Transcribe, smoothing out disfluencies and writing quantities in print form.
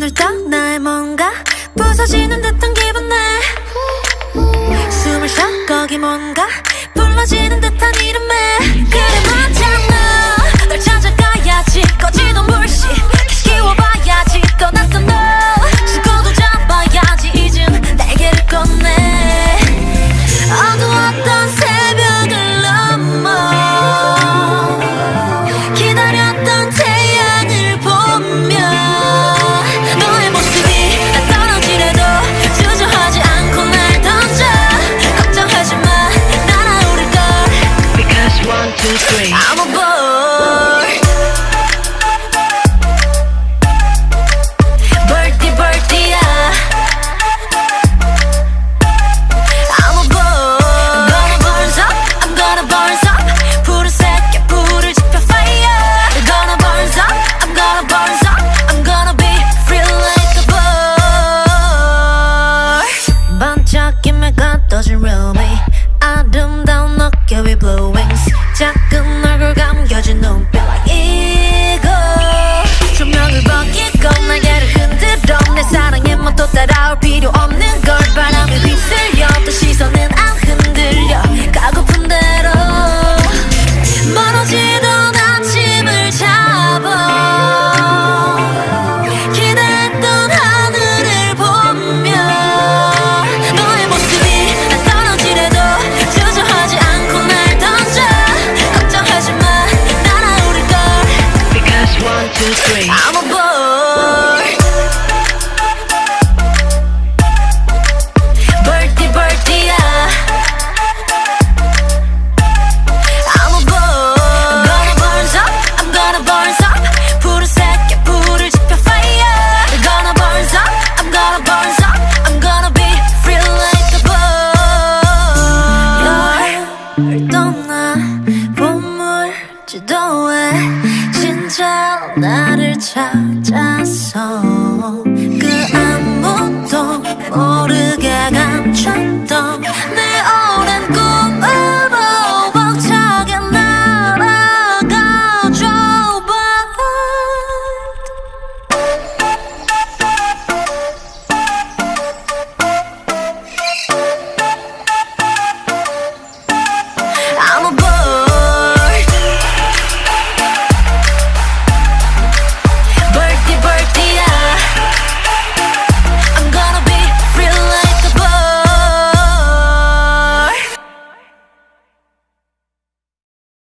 뚫딱 나의 뭔가 부서지는 듯한 기분 내 숨을 쉬어 거기 뭔가 불러지는 듯한 이름에 그래 맞잖아 널 찾아가야지 꺼지던 불씨 다시 키워봐야지 떠났던 너 죽어도 잡아야지 이젠 날개를 꺼내 어두웠던 새벽을 넘어 기다렸던 태양을 보며 너의 모습이 날 떨어지래도 주저하지 않고 날 던져 걱정하지 마 날아오를걸 Because 1, 2, 3 I'm a boy Birdie birdie야 I'm a boy I'm gonna burn up I'm gonna burn up 불을 새겨 불을 지펴 fire I'm gonna burn up I'm gonna burn up I'm gonna be free like a bird 반짝임에 가둬진 rummy 아름다운 어깨 위 blue wings 작은 얼굴 감겨진 눈빛 like eagle 조명을 벗기고 날개를 흔들어 내 사랑에 뭐 또 따라올 필요 없는 걸 바람에 휩쓸려